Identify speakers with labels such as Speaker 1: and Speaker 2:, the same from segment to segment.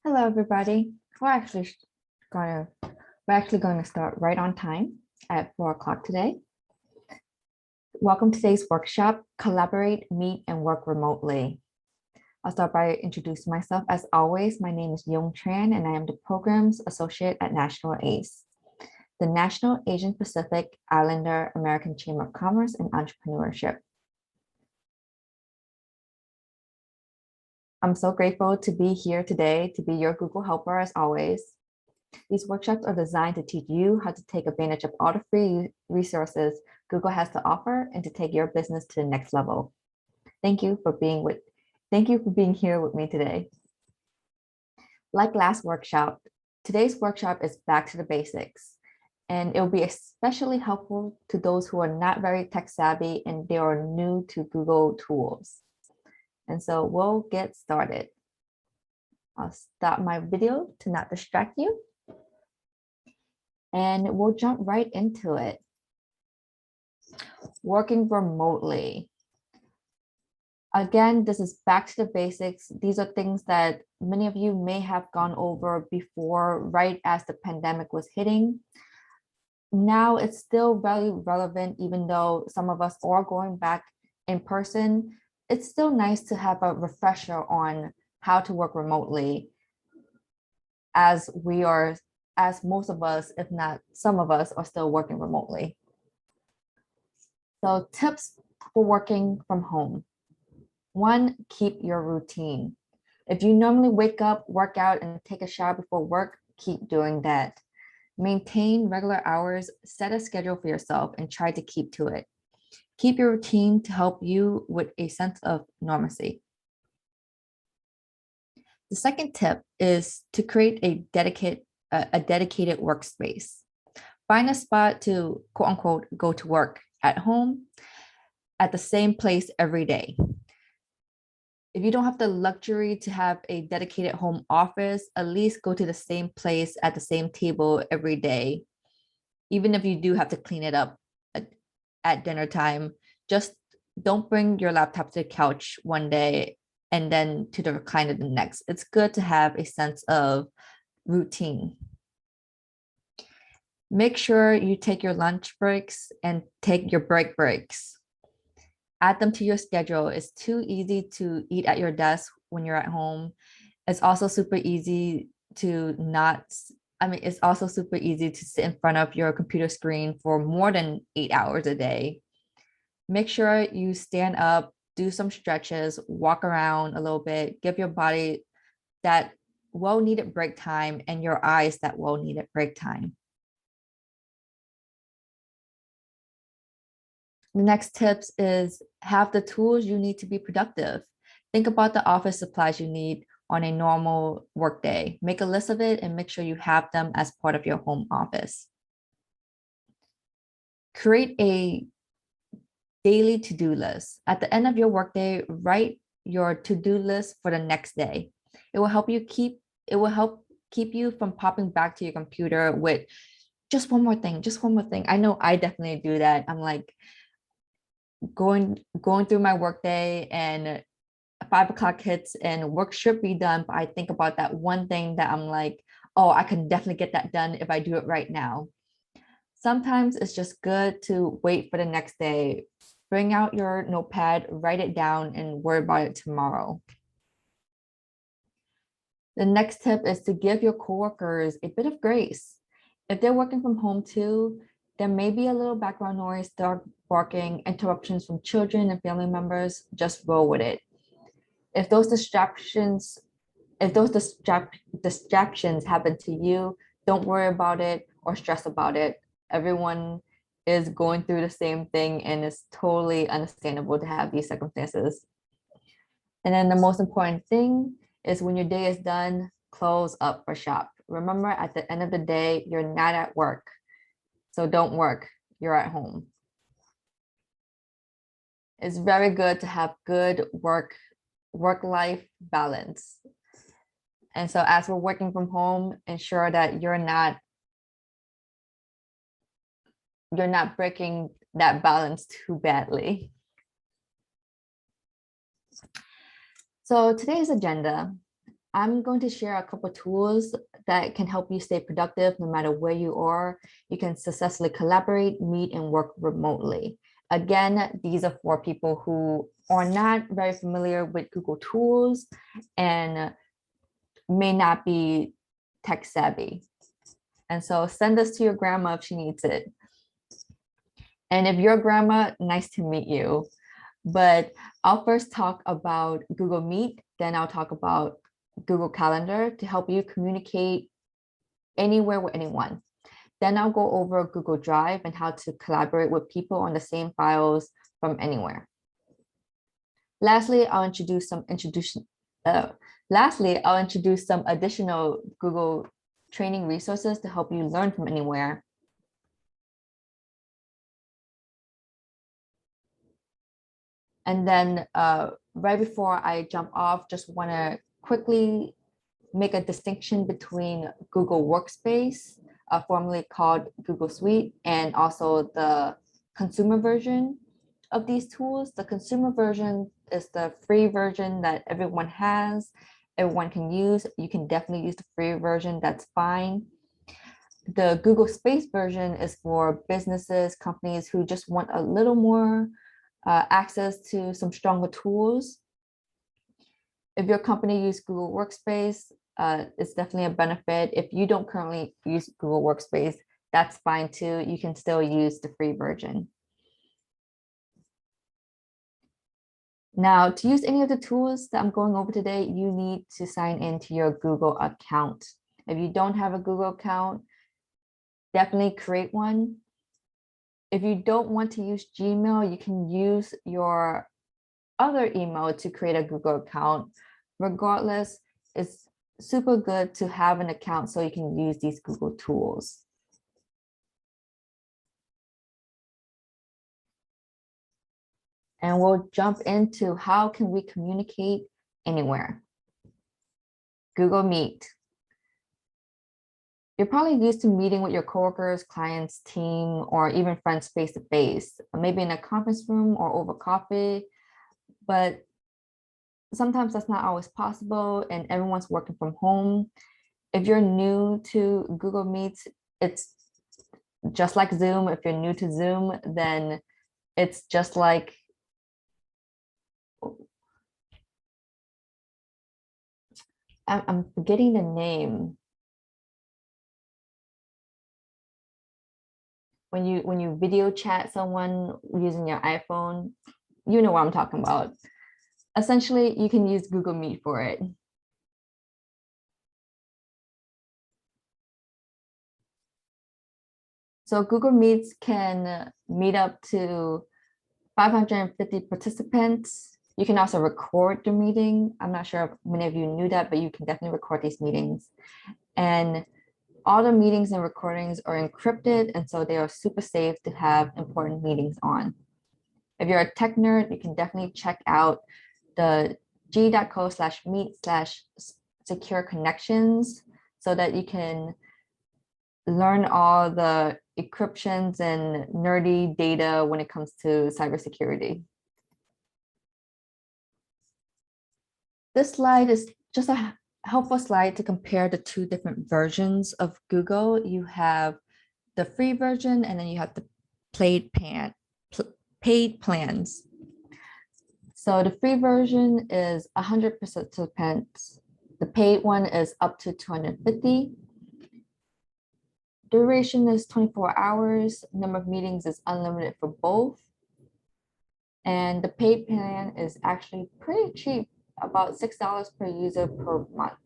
Speaker 1: Hello, everybody. Gonna we're actually going to start right on time at 4 o'clock today. Welcome to today's workshop, Collaborate, Meet, and Work Remotely. I'll start by introducing myself. As always, my name is Yong Tran, and I am the Programs Associate at National ACE, the National Asian Pacific Islander American Chamber of Commerce and Entrepreneurship. I'm so grateful to be here today to be your Google helper as always. These workshops are designed to teach you how to take advantage of all the free resources Google has to offer and to take your business to the next level. Thank you for being here with me today. Like last workshop, today's workshop is back to the basics, and it will be especially helpful to those who are not very tech savvy and they are new to Google tools. And so we'll get started. I'll stop my video to not distract you. And we'll jump right into it. Working remotely. Again, this is back to the basics. These are things that many of you may have gone over before, right as the pandemic was hitting. Now it's still very relevant, even though some of us are going back in person. It's still nice to have a refresher on how to work remotely as most of us, if not some of us, are still working remotely. So tips for working from home. 1, keep your routine. If you normally wake up, work out, and take a shower before work, keep doing that. Maintain regular hours, set a schedule for yourself, and try to keep to it. Keep your routine to help you with a sense of normalcy. The second tip is to create a dedicated workspace. Find a spot to quote unquote go to work at home at the same place every day. If you don't have the luxury to have a dedicated home office, at least go to the same place at the same table every day. Even if you do have to clean it up at dinner time, just don't bring your laptop to the couch one day and then to the recliner the next. It's good to have a sense of routine. Make sure you take your lunch breaks and take your breaks. Add them to your schedule. It's too easy to eat at your desk when you're at home. It's also super easy to sit in front of your computer screen for more than 8 hours a day. Make sure you stand up, do some stretches, walk around a little bit, give your body that well-needed break time and your eyes that well-needed break time. The next tips is have the tools you need to be productive. Think about the office supplies you need on a normal workday. Make a list of it and make sure you have them as part of your home office. Create a daily to-do list. At the end of your workday, write your to-do list for the next day. It will help keep you from popping back to your computer with just one more thing. I know I definitely do that. I'm like going through my workday and 5 o'clock hits and work should be done, but I think about that one thing that I'm like, oh, I can definitely get that done if I do it right now. Sometimes it's just good to wait for the next day. Bring out your notepad, write it down, and worry about it tomorrow. The next tip is to give your coworkers a bit of grace. If they're working from home too, there may be a little background noise, dog barking, interruptions from children and family members, just roll with it. If those distractions happen to you, don't worry about it or stress about it. Everyone is going through the same thing and it's totally understandable to have these circumstances. And then the most important thing is when your day is done, close up for shop. Remember, at the end of the day, you're not at work. So don't work, you're at home. It's very good to have good work-life balance. And so as we're working from home, ensure that you're not breaking that balance too badly. So today's agenda, I'm going to share a couple tools that can help you stay productive no matter where you are. You can successfully collaborate, meet, and work remotely. Again, these are for people who are not very familiar with Google tools and may not be tech savvy. And so send this to your grandma if she needs it. And if your grandma, nice to meet you. But I'll first talk about Google Meet, then I'll talk about Google Calendar to help you communicate anywhere with anyone. Then I'll go over Google Drive and how to collaborate with people on the same files from anywhere. Lastly, I'll introduce some additional Google training resources to help you learn from anywhere. And then right before I jump off, just want to quickly make a distinction between Google Workspace, formerly called Google Suite, and also the consumer version of these tools. The consumer version is the free version that everyone has, everyone can use. You can definitely use the free version, that's fine. The Google Space version is for businesses, companies who just want a little more access to some stronger tools. If your company uses Google Workspace, it's definitely a benefit. If you don't currently use Google Workspace, that's fine too. You can still use the free version. Now, to use any of the tools that I'm going over today, you need to sign into your Google account. If you don't have a Google account, definitely create one. If you don't want to use Gmail, you can use your other email to create a Google account. Regardless, it's super good to have an account so you can use these Google tools. And we'll jump into how can we communicate anywhere. Google Meet. You're probably used to meeting with your coworkers, clients, team, or even friends face to face, maybe in a conference room or over coffee, but sometimes that's not always possible and everyone's working from home. If you're new to Google Meet, it's just like Zoom. If you're new to Zoom, then it's just like I'm forgetting the name. When you video chat someone using your iPhone, you know what I'm talking about. Essentially, you can use Google Meet for it. So Google Meets can meet up to 550 participants. You can also record the meeting. I'm not sure if many of you knew that, but you can definitely record these meetings. And all the meetings and recordings are encrypted, and so they are super safe to have important meetings on. If you're a tech nerd, you can definitely check out the g.co/meet/secure connections so that you can learn all the encryptions and nerdy data when it comes to cybersecurity. This slide is just a helpful slide to compare the two different versions of Google. You have the free version and then you have the paid plans. So the free version is 100 participants. The paid one is up to 250. Duration is 24 hours. Number of meetings is unlimited for both. And the paid plan is actually pretty cheap, about $6 per user per month.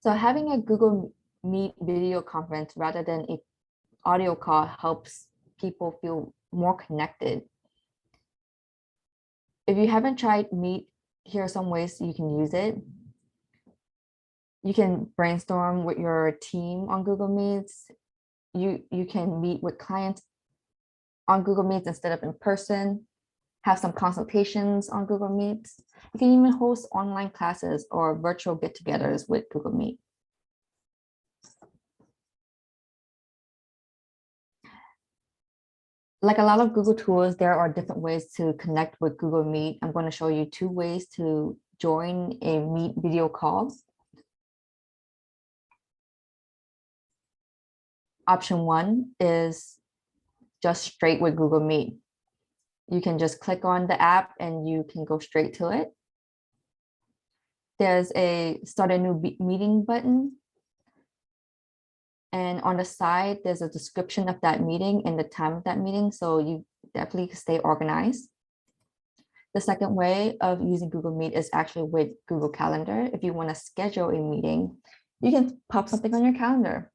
Speaker 1: So having a Google Meet video conference rather than an audio call helps people feel more connected. If you haven't tried Meet, here are some ways you can use it. You can brainstorm with your team on Google Meets. You can meet with clients on Google Meets instead of in person, have some consultations on Google Meets. You can even host online classes or virtual get-togethers with Google Meet. Like a lot of Google tools, there are different ways to connect with Google Meet. I'm going to show you 2 ways to join a Meet video call. Option 1 is just straight with Google Meet. You can just click on the app and you can go straight to it. There's a start a new meeting button. And on the side, there's a description of that meeting and the time of that meeting. So you definitely stay organized. The second way of using Google Meet is actually with Google Calendar. If you want to schedule a meeting, you can pop something on your calendar.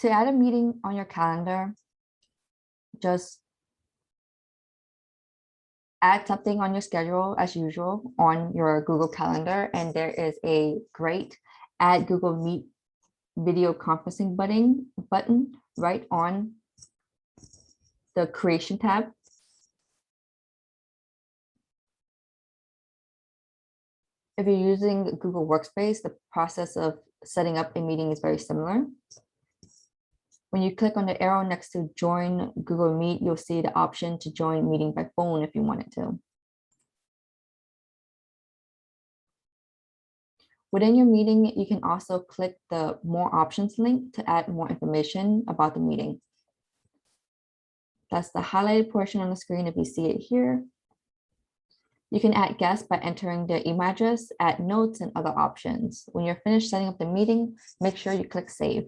Speaker 1: To add a meeting on your calendar, just add something on your schedule as usual on your Google Calendar. And there is a great Add Google Meet video conferencing button right on the creation tab. If you're using Google Workspace, the process of setting up a meeting is very similar. When you click on the arrow next to join Google Meet, you'll see the option to join meeting by phone if you wanted to. Within your meeting, you can also click the more options link to add more information about the meeting. That's the highlighted portion on the screen if you see it here. You can add guests by entering their email address, add notes, and other options. When you're finished setting up the meeting, make sure you click save.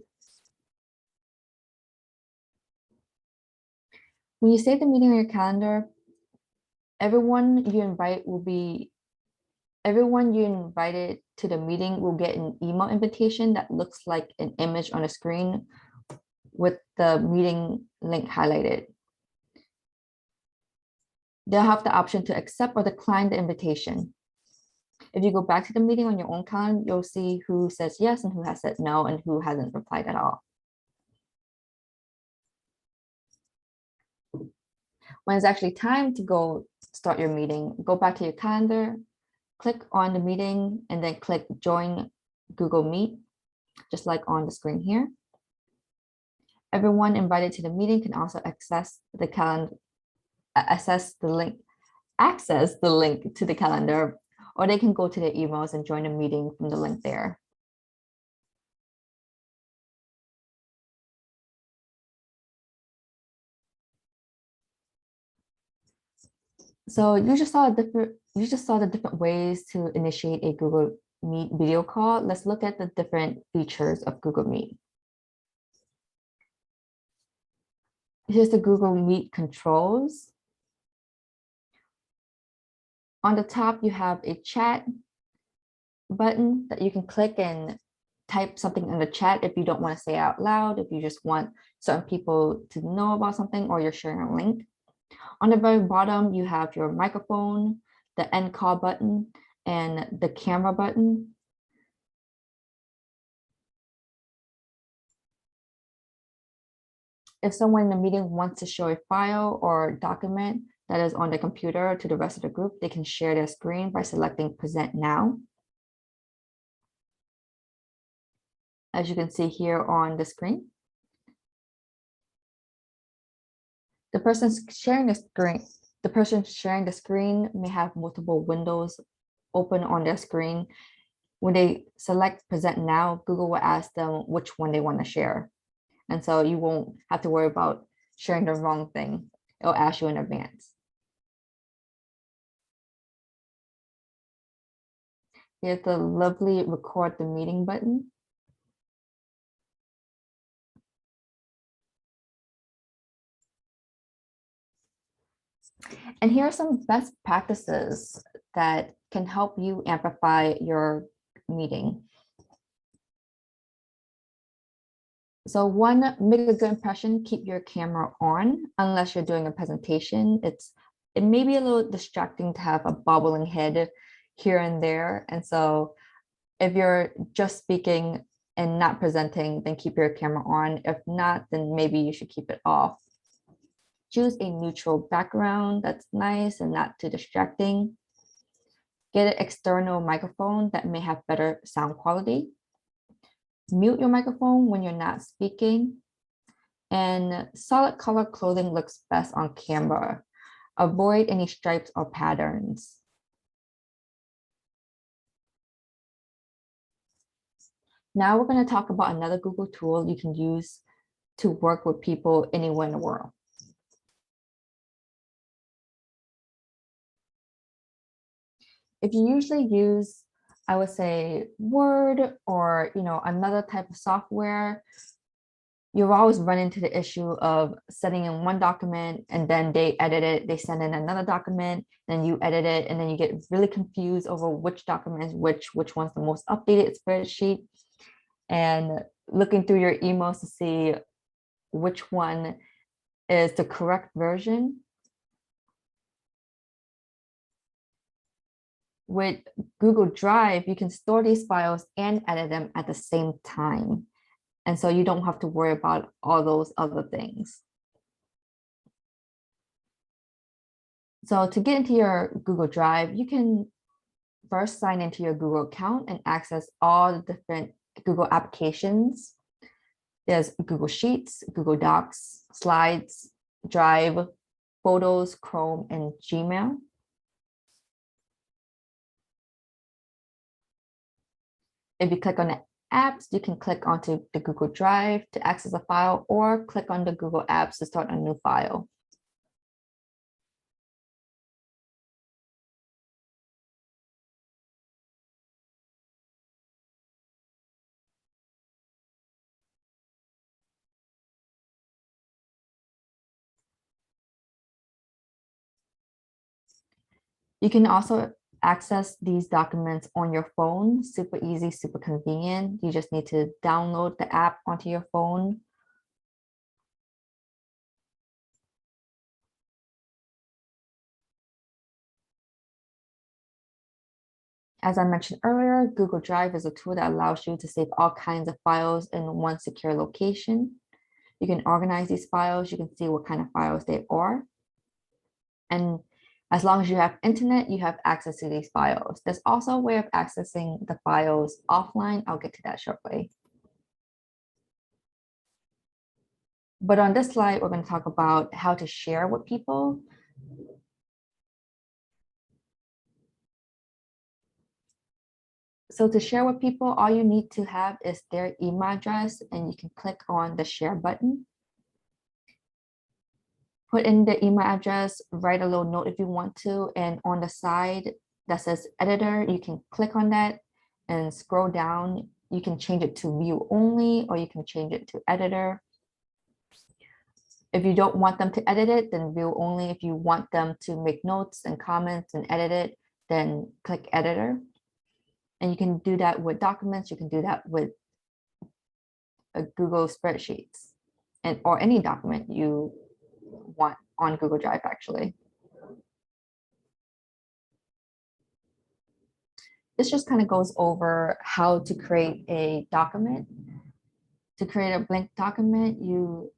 Speaker 1: When you save the meeting on your calendar, everyone you invited to the meeting will get an email invitation that looks like an image on a screen with the meeting link highlighted. They'll have the option to accept or decline the invitation. If you go back to the meeting on your own calendar, you'll see who says yes and who has said no and who hasn't replied at all. When it's actually time to go start your meeting, go back to your calendar, click on the meeting, and then click Join Google Meet, just like on the screen here. Everyone invited to the meeting can also access the link to the calendar, or they can go to their emails and join a meeting from the link there. So you just saw the different ways to initiate a Google Meet video call. Let's look at the different features of Google Meet. Here's the Google Meet controls. On the top, you have a chat button that you can click and type something in the chat if you don't want to say it out loud, if you just want certain people to know about something, or you're sharing a link. On the very bottom, you have your microphone, the end call button, and the camera button. If someone in the meeting wants to show a file or document that is on the computer to the rest of the group, they can share their screen by selecting Present Now. As you can see here on the screen. The person sharing the screen may have multiple windows open on their screen. When they select Present Now, Google will ask them which one they want to share. And so you won't have to worry about sharing the wrong thing. It'll ask you in advance. Here's the lovely record the meeting button. And here are some best practices that can help you amplify your meeting. So one, make a good impression, keep your camera on unless you're doing a presentation. It may be a little distracting to have a bobbling head here and there. And so if you're just speaking and not presenting, then keep your camera on. If not, then maybe you should keep it off. Choose a neutral background that's nice and not too distracting. Get an external microphone that may have better sound quality. Mute your microphone when you're not speaking. And solid color clothing looks best on camera. Avoid any stripes or patterns. Now we're going to talk about another Google tool you can use to work with people anywhere in the world. If you usually use, I would say, Word or another type of software, you'll always run into the issue of sending in one document and then they edit it, they send in another document, then you edit it, and then you get really confused over which document is which one's the most updated spreadsheet, and looking through your emails to see which one is the correct version. With Google Drive, you can store these files and edit them at the same time. And so you don't have to worry about all those other things. So to get into your Google Drive, you can first sign into your Google account and access all the different Google applications. There's Google Sheets, Google Docs, Slides, Drive, Photos, Chrome, and Gmail. If you click on the apps, you can click onto the Google Drive to access a file, or click on the Google Apps to start a new file. You can also access these documents on your phone. Super easy, super convenient. You just need to download the app onto your phone. As I mentioned earlier, Google Drive is a tool that allows you to save all kinds of files in one secure location. You can organize these files. You can see what kind of files they are. And as long as you have internet, you have access to these files. There's also a way of accessing the files offline. I'll get to that shortly. But on this slide, we're going to talk about how to share with people. So to share with people, all you need to have is their email address, and you can click on the share button. Put in the email address, write a little note if you want to, and on the side that says editor, you can click on that and scroll down. You can change it to view only, or you can change it to editor. If you don't want them to edit it, then view only. If you want them to make notes and comments and edit it, then click editor. And you can do that with documents. You can do that with a Google spreadsheets or any document you want on Google Drive, actually. This just kind of goes over how to create a document. To create a blank document, you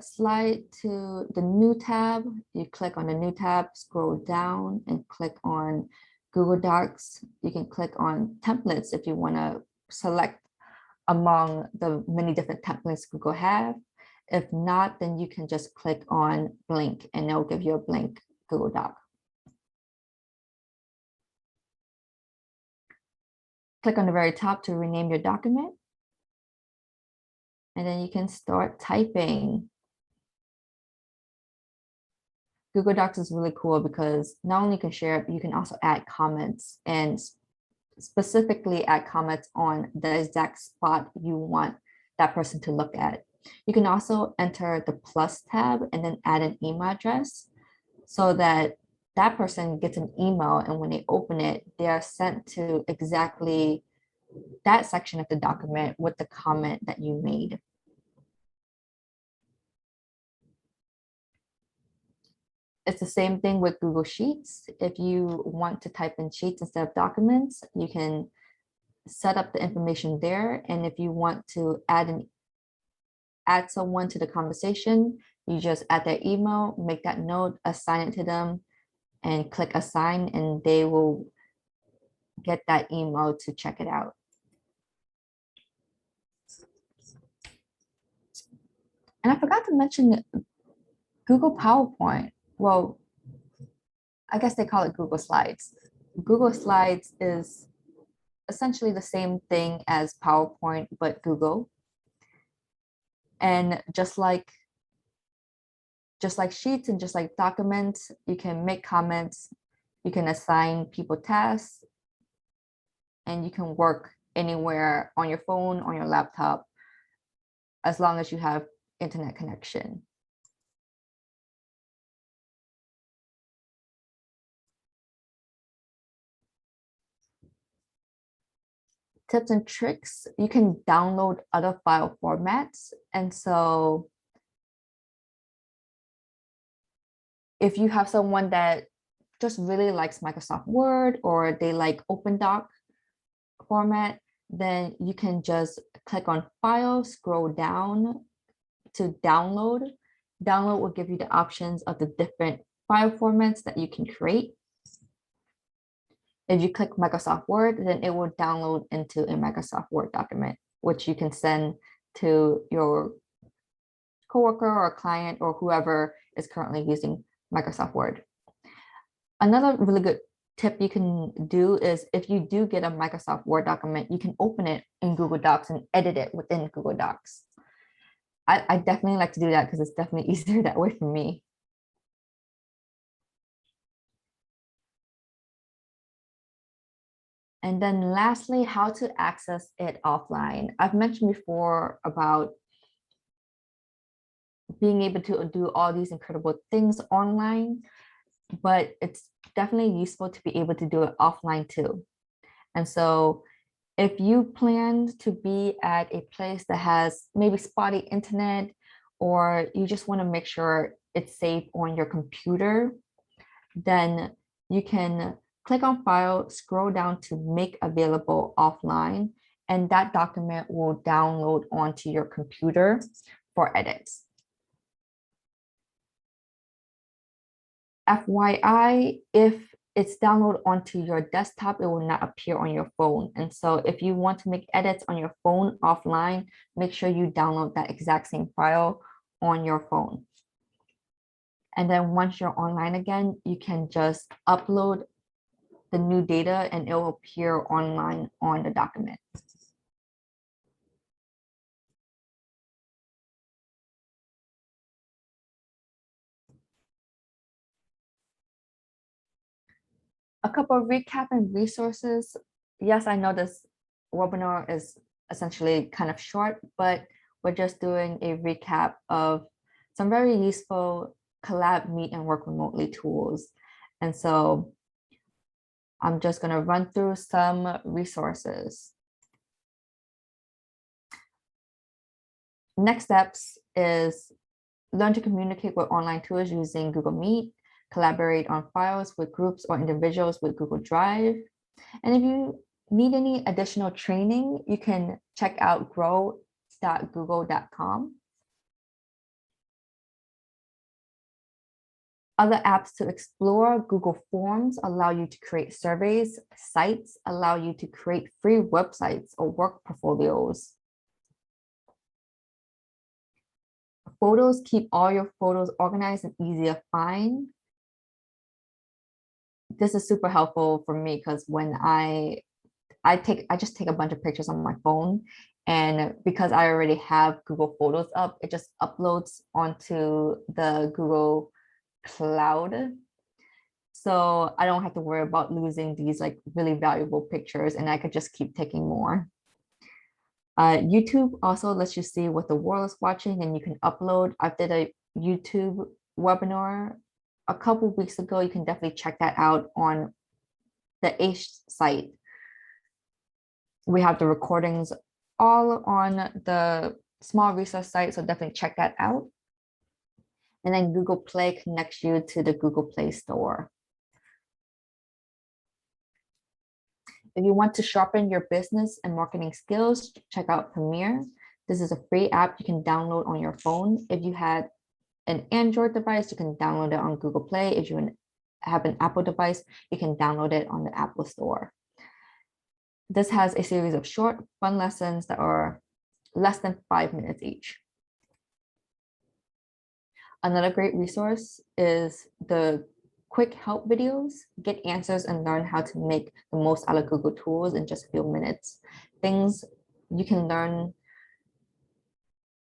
Speaker 1: slide to the new tab, you click on the new tab, scroll down and click on Google Docs. You can click on templates if you want to select among the many different templates Google have. If not, then you can just click on blank and it'll give you a blank Google Doc. Click on the very top to rename your document. And then you can start typing. Google Docs is really cool because not only you can share it, but you can also add comments, and specifically add comments on the exact spot you want that person to look at. You can also enter the plus tab and then add an email address so that that person gets an email, and when they open it, they are sent to exactly that section of the document with the comment that you made. It's the same thing with Google Sheets. If you want to type in sheets instead of documents, you can set up the information there. And if you want to add someone to the conversation, you just add their email, make that note, assign it to them, and click assign, and they will get that email to check it out. And I forgot to mention Google PowerPoint. Well, I guess they call it Google Slides. Google Slides is essentially the same thing as PowerPoint, but Google. And just like Sheets and just like documents, you can make comments, you can assign people tasks, and you can work anywhere on your phone, on your laptop, as long as you have internet connection. Tips and tricks, you can download other file formats. And so if you have someone that just really likes Microsoft Word or they like OpenDoc format, then you can just click on File, scroll down to download. Download will give you the options of the different file formats that you can create. If you click Microsoft Word, then it will download into a Microsoft Word document, which you can send to your coworker or client or whoever is currently using Microsoft Word. Another really good tip you can do is if you do get a Microsoft Word document, you can open it in Google Docs and edit it within Google Docs. I definitely like to do that because it's definitely easier that way for me. And then lastly, how to access it offline. I've mentioned before about being able to do all these incredible things online, but it's definitely useful to be able to do it offline too. And so if you plan to be at a place that has maybe spotty internet, or you just want to make sure it's safe on your computer, then you can click on File, scroll down to Make Available Offline, and that document will download onto your computer for edits. FYI, if it's downloaded onto your desktop, it will not appear on your phone. And so if you want to make edits on your phone offline, make sure you download that exact same file on your phone. And then once you're online again, you can just upload the new data and it will appear online on the document. A couple of recap and resources. Yes, I know this webinar is essentially kind of short, but we're just doing a recap of some very useful collab, meet, and work remotely tools. And so I'm just going to run through some resources. Next steps is learn to communicate with online tools using Google Meet, collaborate on files with groups or individuals with Google Drive. And if you need any additional training, you can check out grow.google.com. Other apps to explore: Google Forms allow you to create surveys. Sites allow you to create free websites or work portfolios. Photos keep all your photos organized and easy to find. This is super helpful for me because when I just take a bunch of pictures on my phone, and because I already have Google Photos up, it just uploads onto the Google Cloud. So I don't have to worry about losing these like really valuable pictures, and I could just keep taking more. YouTube also lets you see what the world is watching, and you can upload. I did a YouTube webinar a couple weeks ago. You can definitely check that out on the ACE site. We have the recordings all on the small resource site, so definitely check that out. And then Google Play connects you to the Google Play Store. If you want to sharpen your business and marketing skills, check out Premiere. This is a free app you can download on your phone. If you had an Android device, you can download it on Google Play. If you have an Apple device, you can download it on the Apple Store. This has a series of short, fun lessons that are less than 5 minutes each. Another great resource is the quick help videos. Get answers and learn how to make the most out of Google tools in just a few minutes. Things you can learn,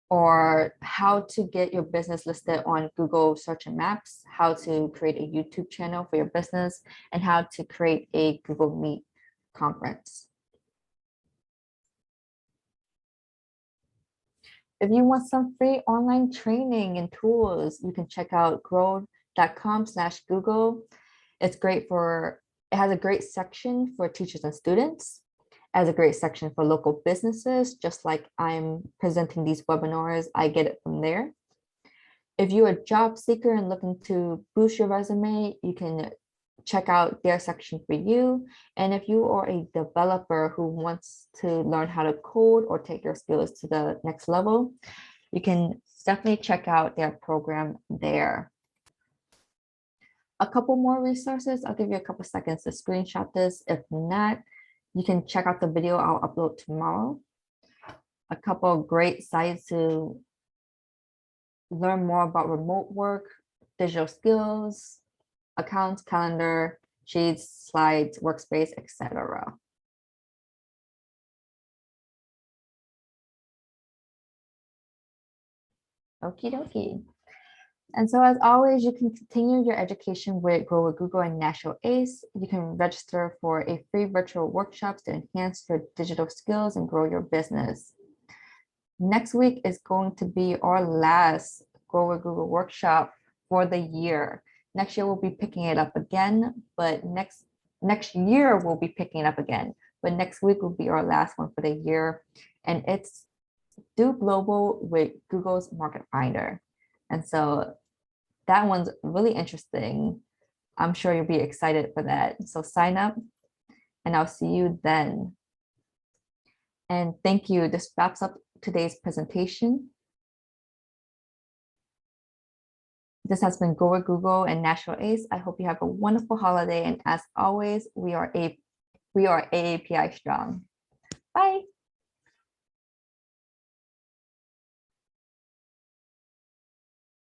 Speaker 1: or how to get your business listed on Google search and maps, how to create a YouTube channel for your business, and how to create a Google Meet conference. If you want some free online training and tools, you can check out grow.com/Google. It's great for, it has a great section for teachers and students. It has a great section for local businesses, just like I'm presenting these webinars, I get it from there. If you're a job seeker and looking to boost your resume, you can check out their section for you. And if you are a developer who wants to learn how to code or take your skills to the next level, you can definitely check out their program there. A couple more resources. I'll give you a couple seconds to screenshot this. If not, you can check out the video I'll upload tomorrow. A couple of great sites to learn more about remote work, digital skills, accounts, calendar, sheets, slides, workspace, etc. Okie dokie. And so as always, you can continue your education with Grow with Google and National ACE. You can register for a free virtual workshops to enhance your digital skills and grow your business. Next week is going to be our last Grow with Google workshop for the year. Next year we'll be picking it up again, but next year we'll be picking it up again. But next week will be our last one for the year, and it's Do Global with Google's Market Finder. And so that one's really interesting. I'm sure you'll be excited for that. So sign up and I'll see you then. And thank you. This wraps up today's presentation. This has been Go with Google and National ACE. I hope you have a wonderful holiday. And as always, we are AAPI strong. Bye.